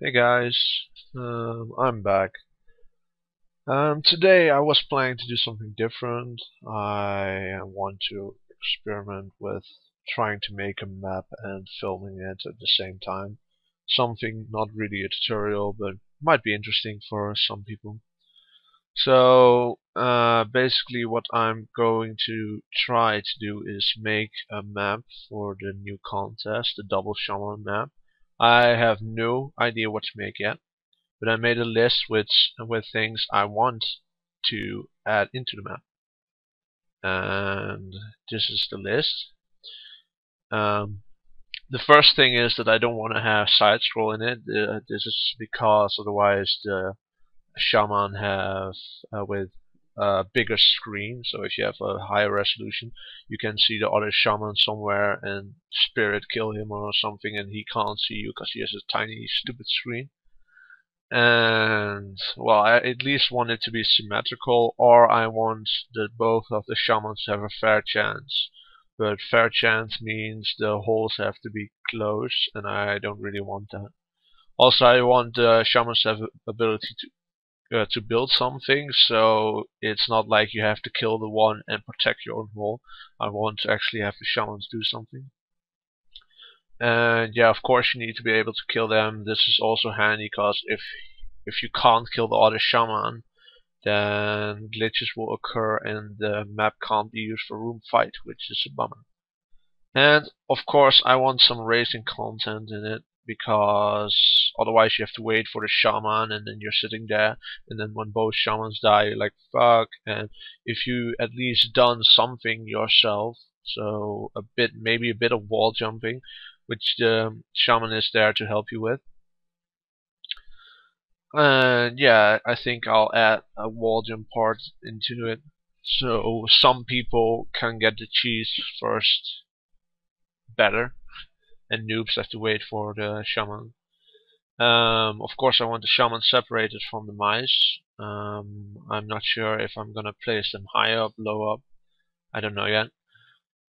Hey guys, I'm back. Today I was planning to do something different. I want to experiment with trying to make a map and filming it at the same time. Something not really a tutorial, but might be interesting for some people. So basically what I'm going to try to do is make a map for the new contest, the double shaman map. I have no idea what to make yet, but I made a list with things I want to add into the map, and this is the list. Um, the first thing is that I don't want to have side scroll in it. This is because otherwise the shaman have with a bigger screen. So if you have a higher resolution, you can see the other shaman somewhere and spirit kill him or something, and he can't see you because he has a tiny stupid screen. And well, I at least want it to be symmetrical, or I want that both of the shamans have a fair chance. But fair chance means the holes have to be closed, and I don't really want that. Also, I want the shamans to have ability to build something, so it's not like you have to kill the one and protect your own hole. I want to actually have the shamans do something. And yeah, of course you need to be able to kill them. This is also handy because if you can't kill the other shaman, then glitches will occur and the map can't be used for room fight, which is a bummer. And of course I want some racing content in it, because otherwise you have to wait for the shaman and then you're sitting there, and then when both shamans die you're like fuck. And if you at least done something yourself, so a bit, maybe a bit of wall jumping, which the shaman is there to help you with. And yeah, I think I'll add a wall jump part into it, so some people can get the cheese first better, and noobs have to wait for the shaman. Of course, I want the shaman separated from the mice. I'm not sure if I'm gonna place them high up, low up. I don't know yet.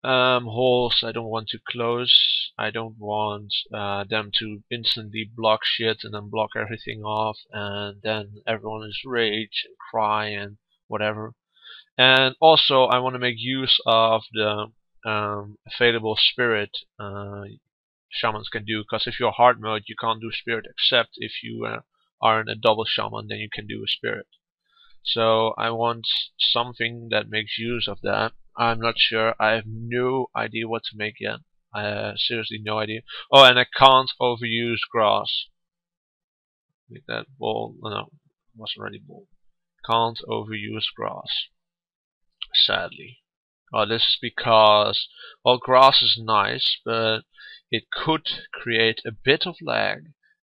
Holes I don't want to close. I don't want them to instantly block shit and then block everything off, and then everyone is rage and cry and whatever. And also, I want to make use of the available spirit shamans can do. Because if you're hard mode, you can't do spirit, except if you are in a double shaman, then you can do a spirit. So I want something that makes use of that. I'm not sure. I have no idea what to make yet. I have seriously no idea. Oh, and I can't overuse grass. Make that bold. Oh, no, it was already bold. Can't overuse grass. Sadly. Oh, this is because, well, grass is nice, but it could create a bit of lag.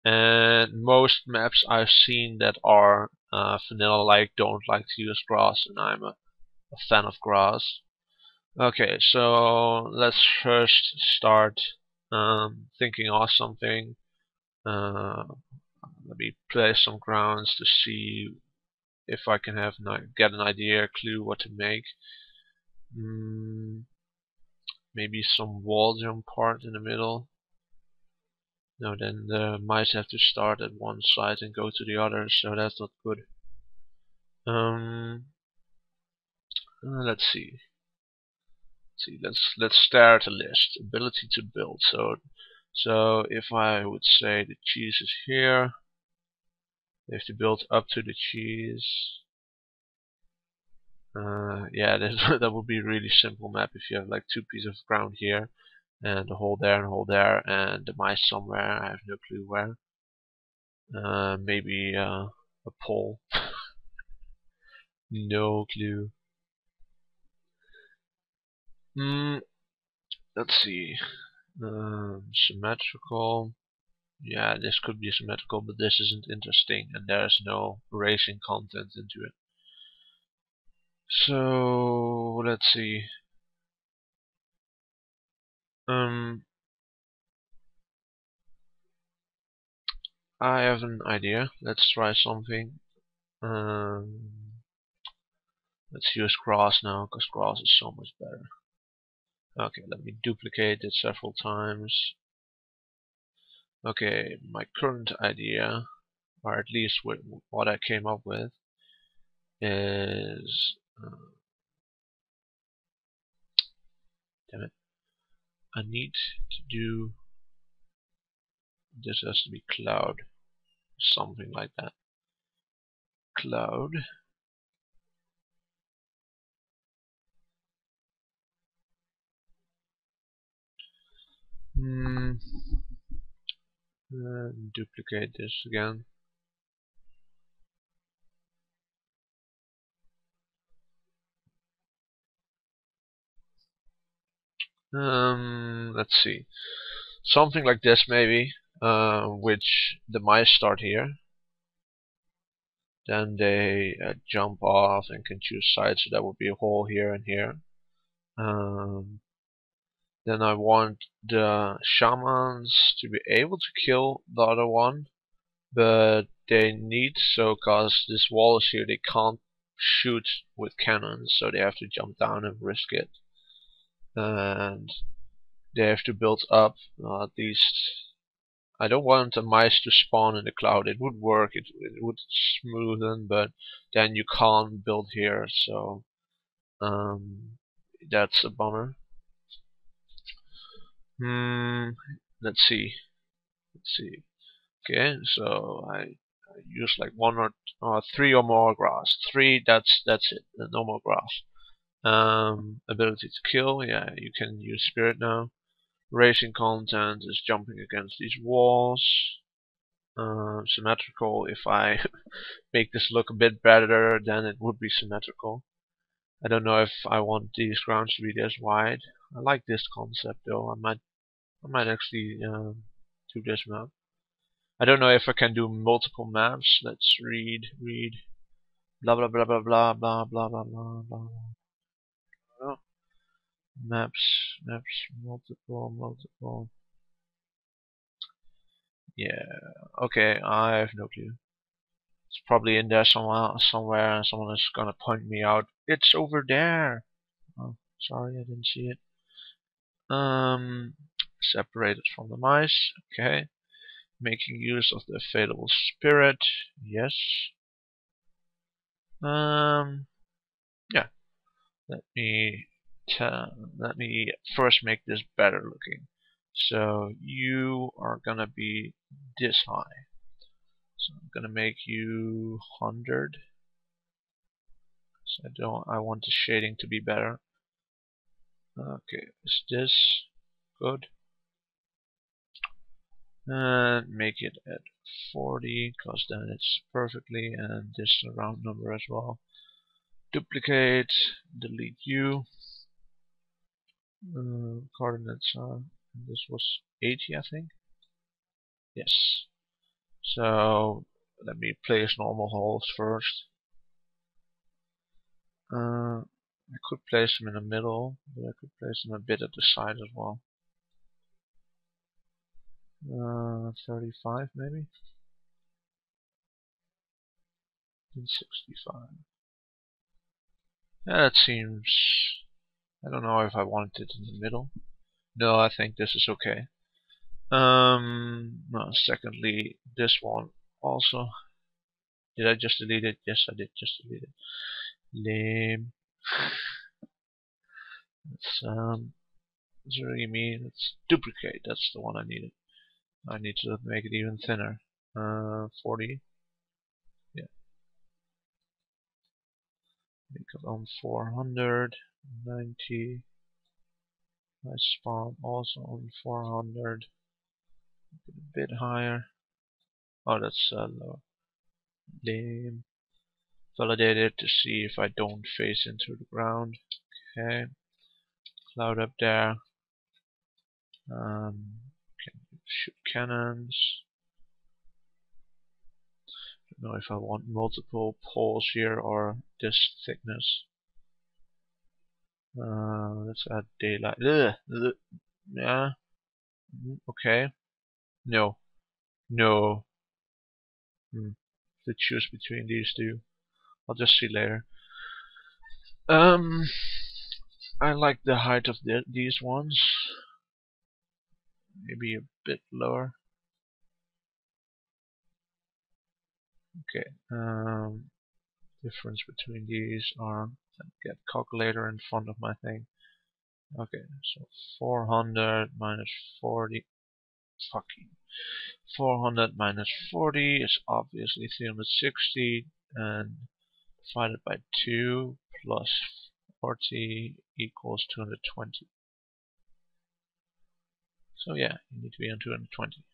And most maps I've seen that are vanilla-like don't like to use grass, and I'm a fan of grass. Okay, so let's first start thinking of something. Uh, Let me play some grounds to see if I can have get an idea, a clue what to make. Mm, Maybe some wall jump part in the middle. No, then the mice have to start at one side and go to the other, so that's not good. Um, let's see. Let's stare at a list. Ability to build. So if I would say the cheese is here, they have to build up to the cheese. Yeah, that would be a really simple map if you have like two pieces of ground here, and a hole there and a hole there, and the mice somewhere. I have no clue where. Maybe a pole. No clue. Hmm. Let's see. Symmetrical. Yeah, this could be symmetrical, but this isn't interesting, and there's no racing content into it. So let's see. Um, I have an idea. Let's try something. Um, let's use grass now, because grass is so much better. Okay, let me duplicate it several times. Okay, my current idea, or at least what I came up with, is damn it, I need to do this has to be cloud, something like that. Cloud. Hmm. Duplicate this again. Let's see. Something like this maybe, which the mice start here. Then they jump off and can choose sides, so that would be a hole here and here. Then I want the shamans to be able to kill the other one, but they need so, cause this wall is here, they can't shoot with cannons, so they have to jump down and risk it. And they have to build up at least. I don't want the mice to spawn in the cloud. It would work, it would smoothen, but then you can't build here, so that's a bummer. Hmm, let's see. Let's see. Okay, so I use like one or three or more grass. Three, that's it. No more grass. Ability to kill. Yeah, you can use spirit now. Racing content is jumping against these walls. Symmetrical. If I make this look a bit better, then it would be symmetrical. I don't know if I want these grounds to be this wide. I like this concept though. I might actually do this map. I don't know if I can do multiple maps. Let's read. Blah blah blah blah blah blah blah blah blah blah. Oh, maps, multiple. Yeah. Okay, I have no clue. It's probably in there somewhere, and someone is gonna point me out. It's over there. Oh, sorry, I didn't see it. Um, separated from the mice. Okay. Making use of the available spirit. Yes. Yeah. Let me let me first make this better looking. So you are gonna be this high. So I'm gonna make you 100. So I want the shading to be better. Okay, is this good? And make it at 40, because then it's perfectly, and this is a round number as well. Duplicate, delete you. Coordinates are, this was 80, I think. Yes. So let me place normal holes first. I could place them in the middle, but I could place them a bit at the side as well. 35 maybe? And 65. Yeah, that seems... I don't know if I want it in the middle. No, I think this is okay. No, secondly, this one also. Did I just delete it? Yes, I did just delete it. Lame. Let's really mean let's duplicate. That's the one I needed. I need to make it even thinner. 40. Yeah. Make it on 400. 90. I spawn also on 400. A bit higher. Oh, that's low. Lame. Validate it to see if I don't face into the ground. Okay. Cloud up there. Can shoot cannons. Don't know if I want multiple poles here or this thickness. Let's add daylight. Ugh. Yeah. Okay. No. No. To choose between these two. I'll just see later. I like the height of these ones. Maybe a bit lower. Okay. Difference between these are, get calculator in front of my thing. Okay, so 400 minus 40. Fucking 400 minus 40 is obviously 360, and divided by 2 plus 40 equals 220. So yeah, you need to be on 220.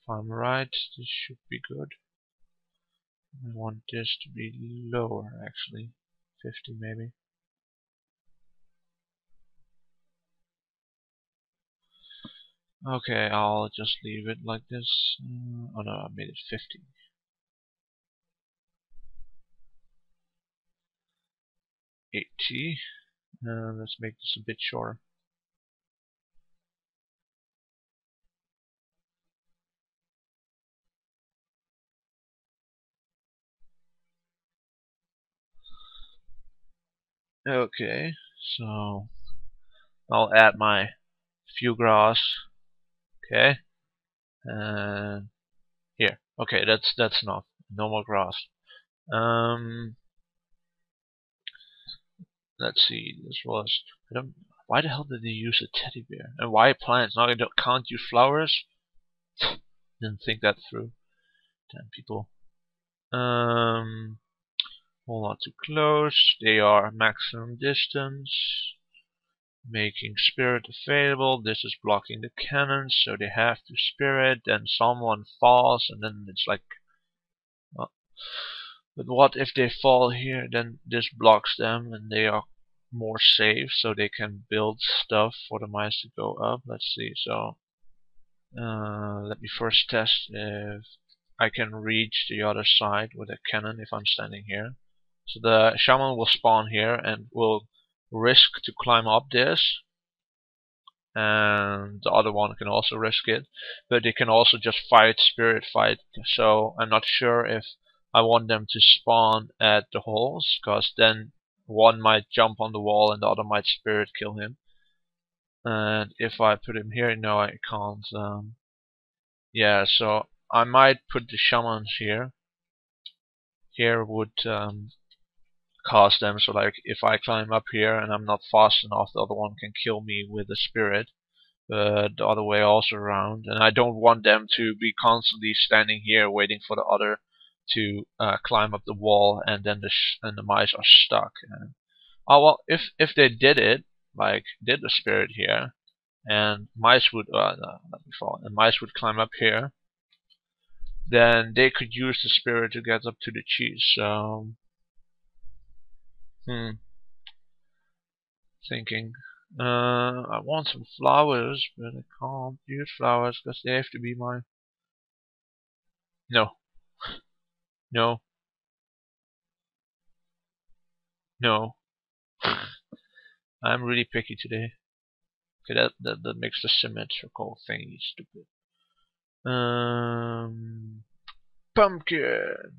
If I'm right, this should be good. I want this to be lower, actually. 50 maybe. Okay, I'll just leave it like this. Oh no, I made it 50. 80. Let's make this a bit shorter. Okay, so I'll add my few grass. Okay, and here. Okay, that's enough. No more grass. Um, let's see. This was. I don't. Why the hell did they use a teddy bear? And why plants? Now I can't use flowers. Didn't think that through. Damn people. All not too close. They are maximum distance. Making spirit available. This is blocking the cannons, so they have to spirit. Then someone falls, and then it's like. Well, but what if they fall here? Then this blocks them, and they are more safe, so they can build stuff for the mice to go up. Let's see. So let me first test if I can reach the other side with a cannon if I'm standing here. So the shaman will spawn here and will risk to climb up this, and the other one can also risk it, but they can also just fight, spirit fight. So I'm not sure if I want them to spawn at the holes, because then one might jump on the wall and the other might spirit kill him. And if I put him here, no, I can't. Yeah, so I might put the shamans here. Here would cause them, so like if I climb up here and I'm not fast enough, the other one can kill me with the spirit. But the other way also around, and I don't want them to be constantly standing here waiting for the other to climb up the wall, and then the mice are stuck. And, oh well, if they did it, like did the spirit here, and mice would no, let me fall, and mice would climb up here, then they could use the spirit to get up to the cheese. So, thinking. I want some flowers, but I can't use flowers because they have to be my. No, no, no. I'm really picky today. Okay, that makes the symmetrical thingy stupid. Pumpkin.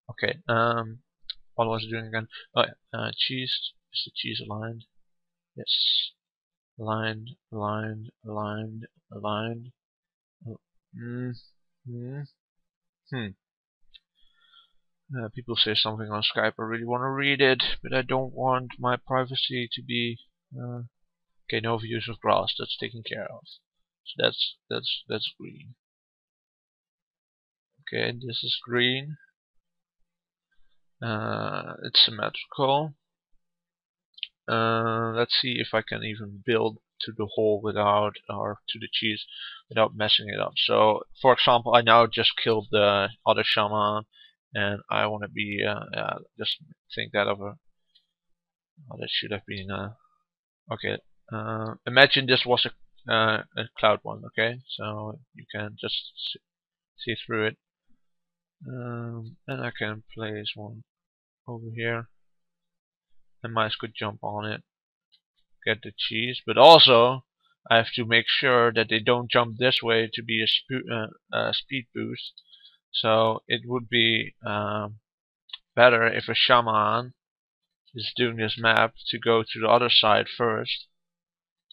Okay. What was I doing again? Oh, yeah. Cheese. Is the cheese aligned? Yes. Aligned. Aligned. Aligned. Aligned. Mm. Mm. Hmm. People say something on Skype. I really want to read it, but I don't want my privacy to be. Okay, no views of grass. That's taken care of. So that's green. Okay, this is green. It's symmetrical. Let's see if I can even build to the hole without, or to the cheese without messing it up. So, for example, I now just killed the other shaman, and I want to be just think that over. Oh, that should have been okay. Imagine this was a cloud one. Okay, so you can just see through it, and I can place one over here, and mice could jump on it, get the cheese, but also I have to make sure that they don't jump this way to be a speed boost. So it would be better if a shaman is doing this map to go to the other side first,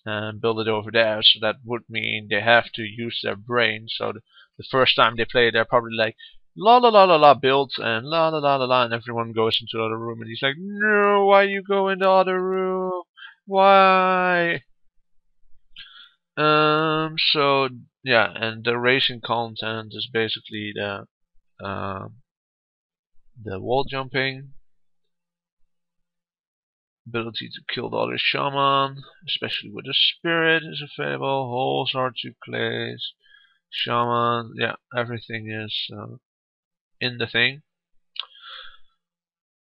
and build it over there. So that would mean they have to use their brain. So the first time they play, they're probably like, la la la la la, build, and la la la la la, and everyone goes into the other room, and he's like, no, why you go in the other room? Why? So yeah, and the racing content is basically the wall jumping, ability to kill the other shaman, especially with the spirit is available. Holes are to place. Shaman, yeah, everything is in the thing.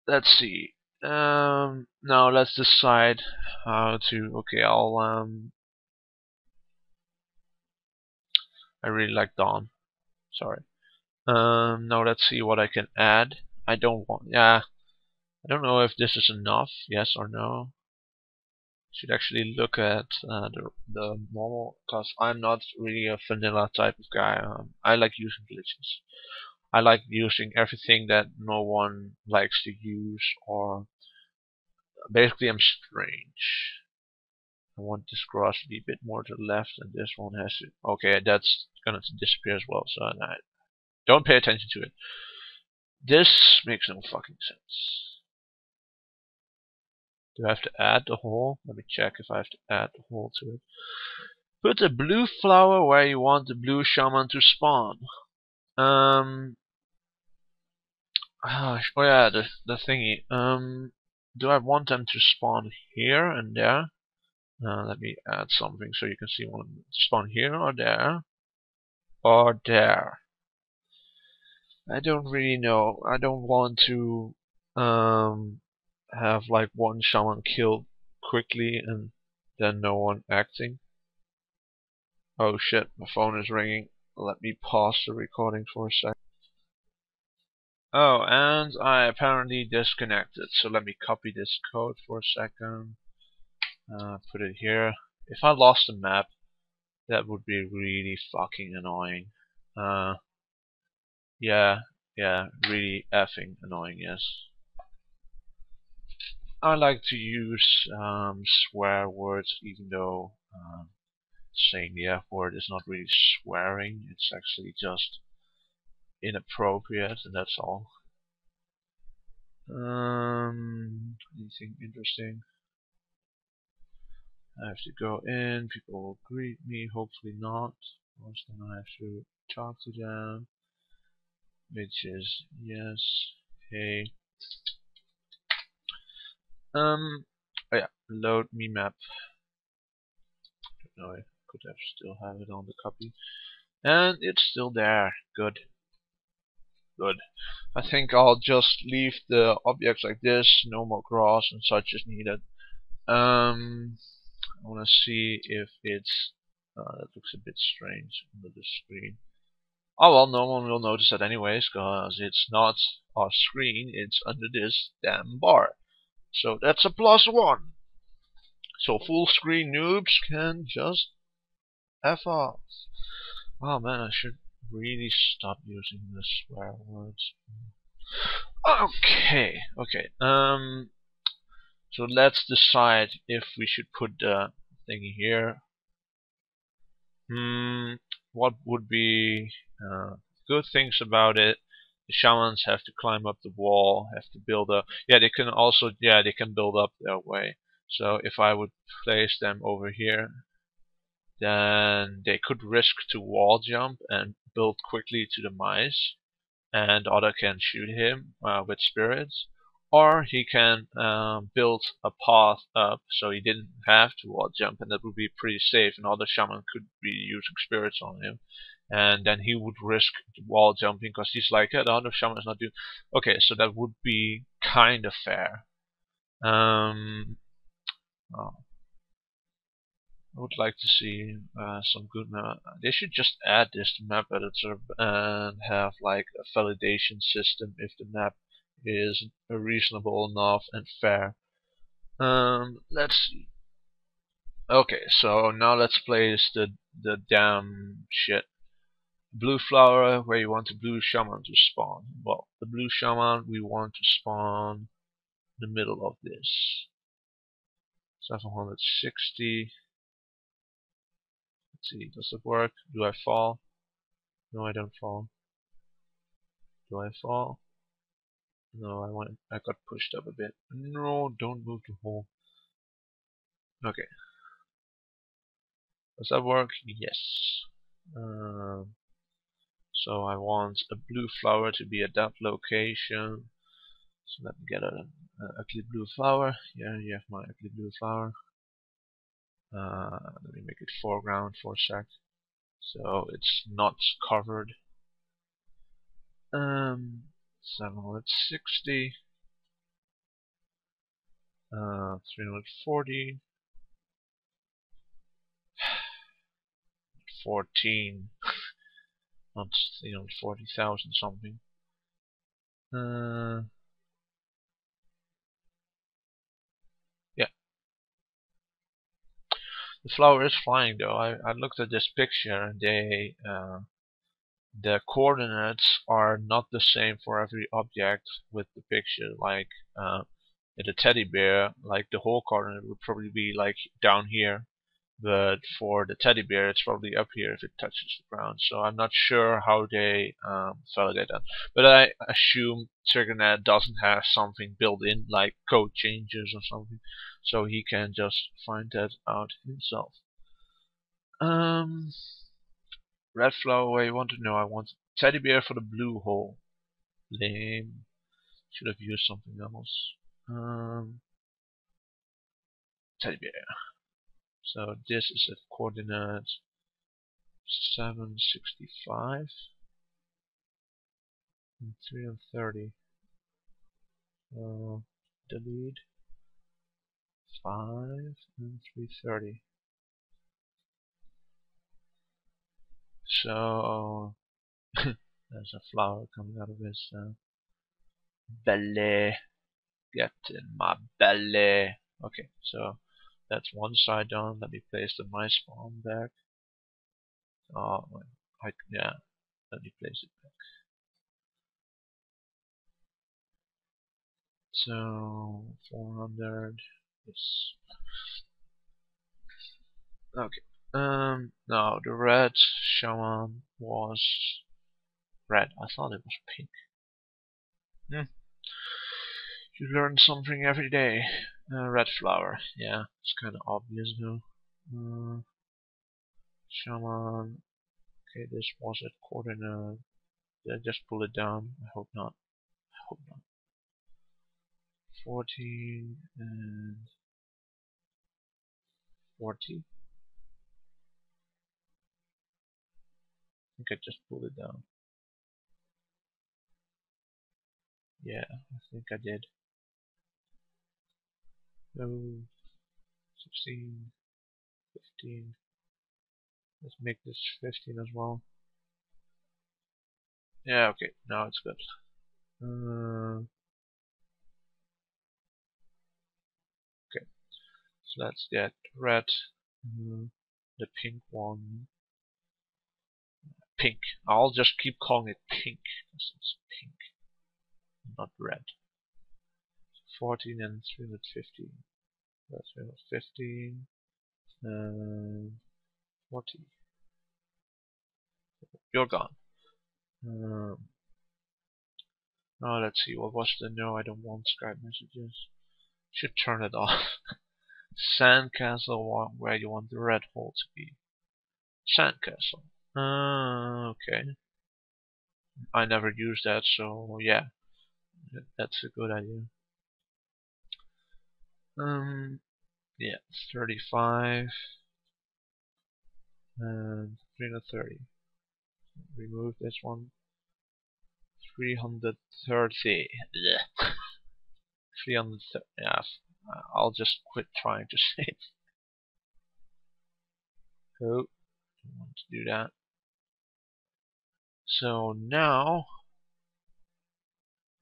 Let's see. Now let's decide how to. Okay, I really like Dawn. Sorry. Now let's see what I can add. I don't want. Yeah, I don't know if this is enough. Yes or no. Should actually look at the normal, because I'm not really a vanilla type of guy. I like using glitches. I like using everything that no one likes to use, or basically I'm strange. I want this cross to be a bit more to the left, and this one has to. Okay, that's gonna disappear as well, so I don't pay attention to it. This makes no fucking sense. Do I have to add the hole? Let me check if I have to add the hole to it. Put a blue flower where you want the blue shaman to spawn. Oh yeah, the thingy. Do I want them to spawn here and there? Let me add something so you can see one to spawn here or there or there. I don't really know. I don't want to have like one shaman killed quickly and then no one acting. Oh shit, my phone is ringing. Let me pause the recording for a sec. Oh, and I apparently disconnected. So let me copy this code for a second. Put it here. If I lost the map, that would be really fucking annoying. Yeah, really effing annoying, yes. I like to use swear words, even though saying the F word is not really swearing, it's actually just inappropriate, and that's all. Anything interesting? I have to go in, people will greet me, hopefully not. Most then I have to talk to them, which is yes, hey. Oh yeah, load me map. No, I could have still have it on the copy. And it's still there. Good. Good. I think I'll just leave the objects like this, no more grass and such is needed. I wanna see if it's that looks a bit strange under the screen. Oh well, no one will notice that anyways, cause it's not our screen, it's under this damn bar. So that's a +1. So full screen noobs can just F off. Oh man, I should really stop using the swear words. Okay. So let's decide if we should put the thingy here. What would be good things about it? The shamans have to climb up the wall, have to build up. Yeah, they can also. Yeah, they can build up their way. So if I would place them over here, then they could risk to wall jump and build quickly to the mice, and other can shoot him with spirits, or he can build a path up so he didn't have to wall jump, and that would be pretty safe, and other shaman could be using spirits on him, and then he would risk wall jumping because he's like, yeah, the other shaman is not doing. Okay, so that would be kind of fair. Oh, I would like to see some good map. They should just add this to map editor and have like a validation system if the map is reasonable enough and fair. Let's see. Okay, so now let's place the damn shit. Blue flower where you want the blue shaman to spawn. Well, the blue shaman we want to spawn in the middle of this. 760. Let's see, does it work? Do I fall? No, I don't fall. Do I fall? No, I got pushed up a bit. No, don't move the hole. Okay. Does that work? Yes. So I want a blue flower to be at that location. So let me get an ugly blue flower. Yeah, you have my ugly blue flower. Let me make it foreground for a sec. So it's not covered. 760. 340. 14. Not 40,000 something. Yeah. The flower is flying though. I looked at this picture and the coordinates are not the same for every object with the picture. Like the teddy bear, like the whole coordinate would probably be like down here, but for the teddy bear it's probably up here if it touches the ground. So I'm not sure how they validate that, but I assume TriggerNet doesn't have something built in like code changes or something, so he can just find that out himself. Red flower, where you want to know? I want teddy bear for the blue hole. Lame. Should have used something else. Teddy bear. So this is a coordinate 765 and 330. Delete 5 and 330. So there's a flower coming out of his belly. Get in my belly. Okay, so that's one side done. Let me place the mice spawn back. Oh, yeah. Let me place it back. So 400. Yes. Okay. No, the red shaman was red. I thought it was pink. Hmm. You learn something every day. Red flower. Yeah, it's kind of obvious though. Shaman. Okay, this was it. Coordinate. Did I just pull it down? I hope not. I hope not. 14 and 40. I think I just pulled it down. Yeah, I think I did. No, 16, 15. Let's make this 15 as well. Yeah, okay, now it's good. Okay, so let's get red, the pink one. Pink. I'll just keep calling it pink because it's pink, not red. 14 and 315. That's 315 and 40. You're gone. Oh, let's see. What was the no? I don't want Skype messages. Should turn it off. Sandcastle, where you want the red hole to be. Sandcastle. Okay. I never used that, so yeah, that's a good idea. Yeah, 35 and 330. Remove this one. 330. Yeah. 330. Yeah, I'll just quit trying to save. Oh, don't want to do that. So now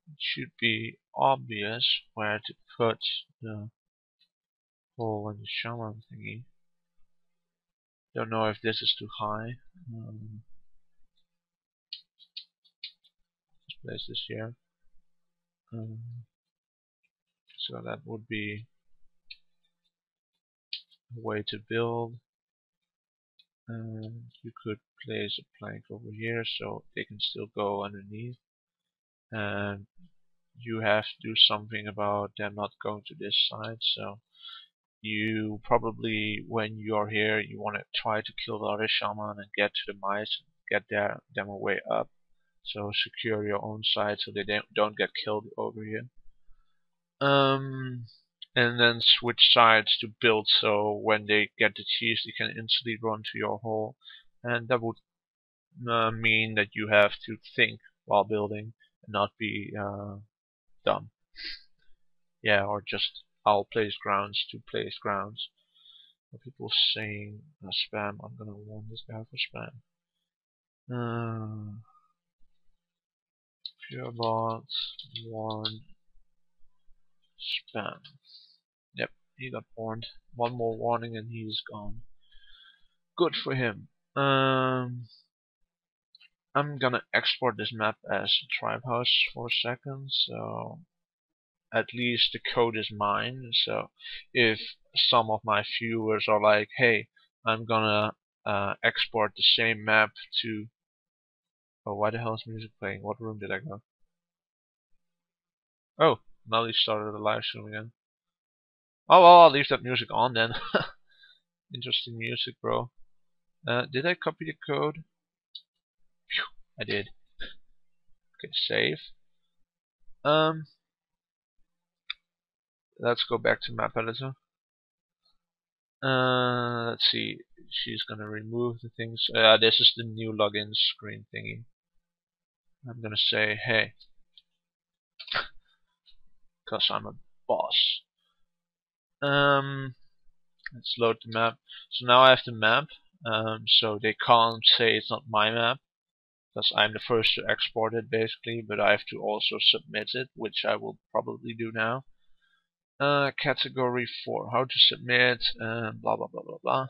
it should be obvious where to put the hole in the shaman thingy. Don't know if this is too high. Let's place this here. So that would be a way to build. And you could place a plank over here so they can still go underneath. And you have to do something about them not going to this side. So you probably, when you are here, you want to try to kill the other shaman and get to the mice and get them a way up. So secure your own side so they don't get killed over here. And then switch sides to build, so when they get the cheese they can instantly run to your hole. And that would mean that you have to think while building and not be dumb. Yeah, or just I'll place grounds to place grounds. People saying spam, I'm gonna warn this guy for spam. Pure bots warned spam. Yep, he got warned. One more warning and he's gone. Good for him. I'm gonna export this map as a tribe house for a second, so at least the code is mine. So if some of my viewers are like, hey, I'm gonna export the same map to... Oh, why the hell is music playing? What room did I go? Oh, now they started the live stream again. Oh well, I'll leave that music on then. Interesting music, bro. Did I copy the code? Phew, I did. Okay, save. Let's go back to map editor. Let's see. She's gonna remove the things. This is the new login screen thingy. I'm gonna say, hey, cause I'm a boss. Let's load the map. So now I have the map. So they can't say it's not my map, because I'm the first to export it basically, but I have to also submit it, which I will probably do now. Category 4, how to submit, blah blah blah blah blah.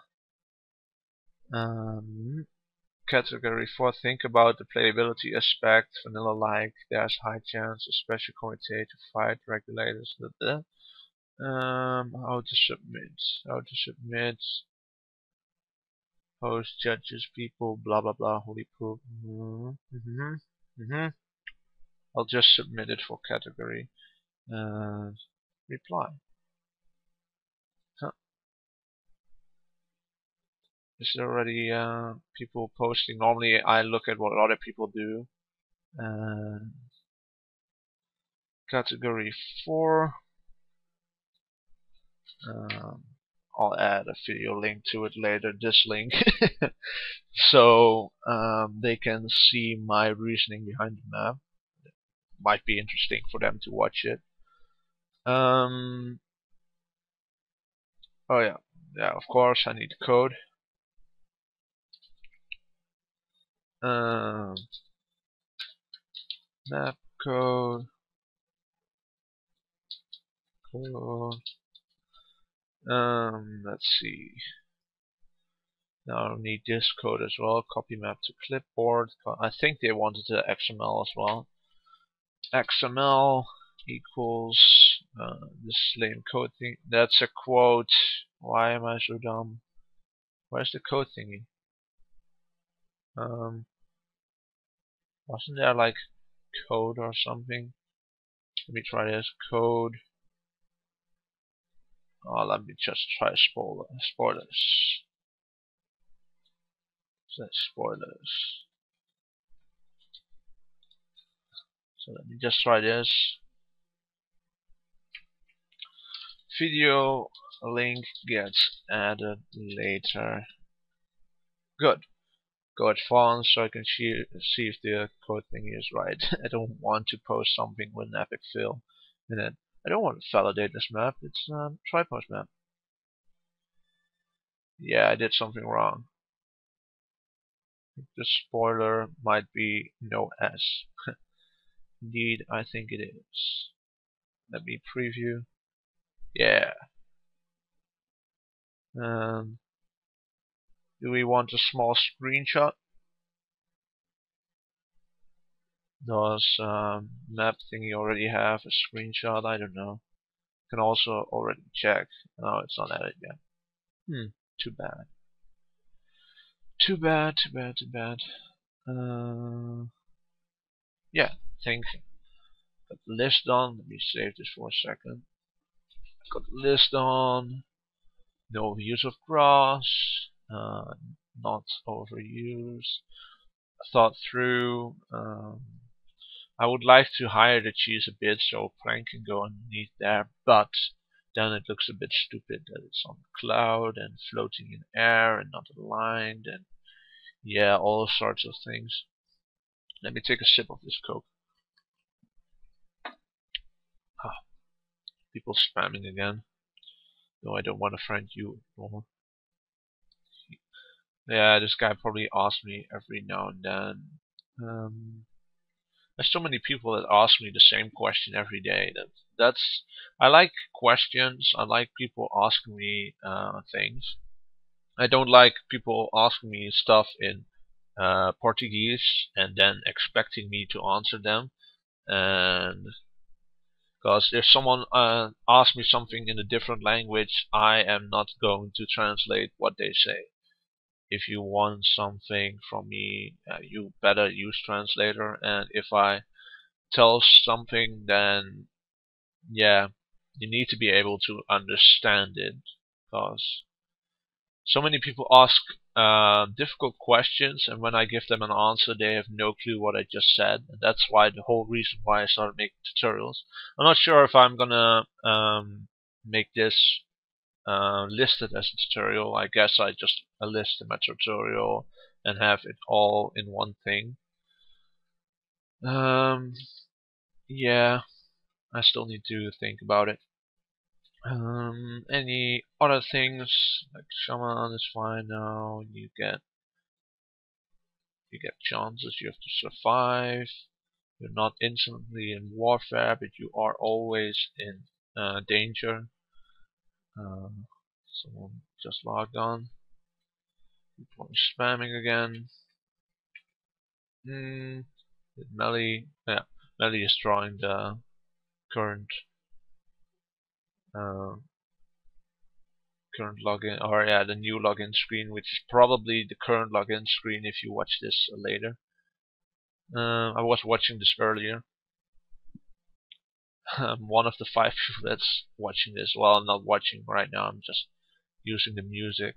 Category 4, think about the playability aspect, vanilla-like, there's high chance, a special committee to fight regulators, how to submit, host, judges, people, blah blah blah, holy proof. I'll just submit it for category and reply. Huh. Is there already people posting? Normally I look at what other people do. Category 4. I'll add a video link to it later, this link, so they can see my reasoning behind the map. It might be interesting for them to watch it. Oh yeah, of course I need the code. Map code. Let's see. Now I need this code as well. Copy map to clipboard. I think they wanted the XML as well. XML equals this lame code thing. That's a quote. Why am I so dumb? Where's the code thingy? Wasn't there like code or something? Let me try this. Code. Oh, let me just try spoilers. Spoilers. So let me just try this. Video link gets added later. Good. Go advanced so I can see if the code thingy is right. I don't want to post something with an epic fail in it. I don't want to validate this map. It's a tripod map. Yeah, I did something wrong. The spoiler might be no S. Indeed, I think it is. Let me preview. Yeah. Do we want a small screenshot? Does map thingy already have a screenshot? I don't know. Can also already check. No, it's not added yet. Too bad. Too bad, too bad, too bad. Yeah, think. Got the list on. Let me save this for a second. Got the list on. No use of grass. Not overused. Thought through. I would like to higher the cheese a bit so plank can go underneath there, but then it looks a bit stupid that it's on cloud and floating in air and not aligned and yeah, all sorts of things. Let me take a sip of this Coke. Ah, people spamming again. No, I don't want to friend you anymore. Yeah, this guy probably asks me every now and then. There's so many people that ask me the same question every day. That's I like questions. I like people asking me things. I don't like people asking me stuff in Portuguese and then expecting me to answer them. And because if someone asks me something in a different language, I am not going to translate what they say. If you want something from me, you better use translator. And if I tell something, then yeah, you need to be able to understand it. Because so many people ask difficult questions, and when I give them an answer, they have no clue what I just said. And that's why the whole reason why I started making tutorials. I'm not sure if I'm gonna make this listed as a tutorial. I guess I just list in my tutorial and have it all in one thing. Yeah, I still need to think about it. Any other things like shaman is fine now. You get chances. You have to survive. You're not instantly in warfare, but you are always in danger. Someone just logged on. People are spamming again. Melly, yeah, Melly is drawing the current uh, current login, or yeah, the new login screen, which is probably the current login screen if you watch this later. I was watching this earlier. I'm one of the 5 people that's watching this. Well, I'm not watching right now. I'm just using the music.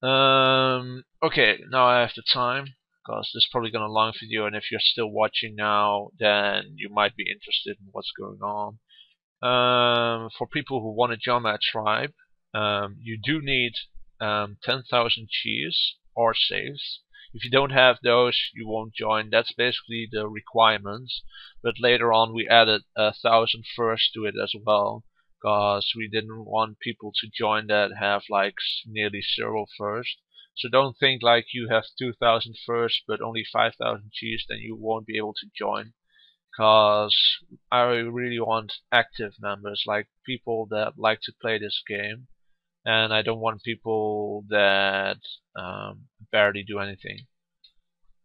Okay, now I have the time because this is probably gonna long video, and if you're still watching now, then you might be interested in what's going on. For people who want to join that tribe, you do need 10,000 cheese or saves. If you don't have those, you won't join. That's basically the requirements. But later on, we added 1,000 first to it as well, because we didn't want people to join that have like nearly 0 first. So don't think like you have 2,000 first but only 5,000 cheese, then you won't be able to join. Because I really want active members, like people that like to play this game, and I don't want people that barely do anything,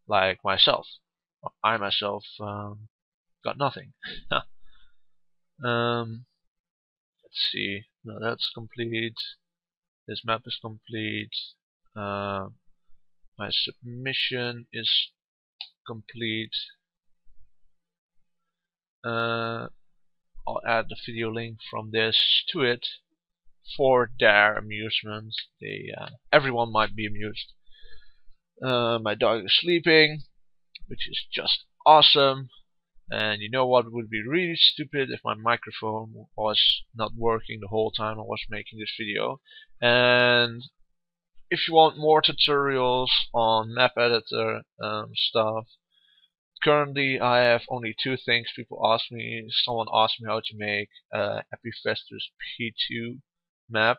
like myself. I myself got nothing. Let's see. No, that's complete. This map is complete. Uh, my submission is complete. I'll add the video link from this to it for their amusement. Everyone might be amused. My dog is sleeping, which is just awesome. And you know what would be really stupid if my microphone was not working the whole time I was making this video. And if you want more tutorials on map editor stuff, currently I have only 2 things people ask me. Someone asked me how to make Epifestus P2 map,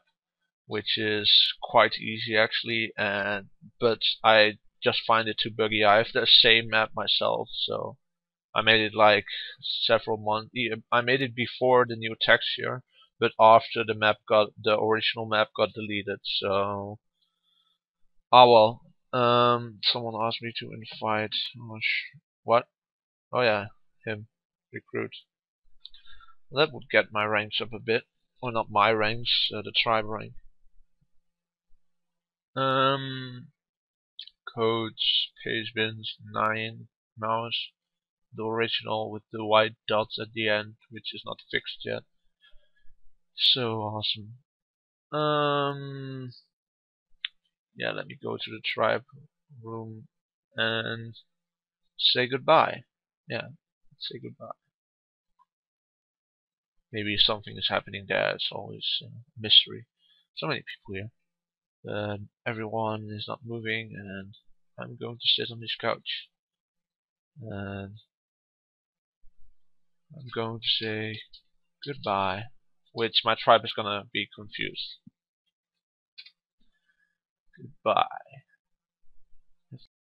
which is quite easy actually, but I just find it too buggy. I have the same map myself, so I made it like several months. I made it before the new texture, but after the original map got deleted. So, well. Someone asked me to invite. What? Oh yeah, him. Recruit. That would get my ranks up a bit. Or not my ranks, the tribe rank. codes, page bins, 9 mouse, the original with the white dots at the end, which is not fixed yet. So awesome. Yeah, let me go to the tribe room and say goodbye. Yeah, let's say goodbye. Maybe something is happening there. It's always a mystery. So many people here. Everyone is not moving, and I'm going to sit on this couch. And I'm going to say goodbye, which my tribe is gonna be confused. Goodbye.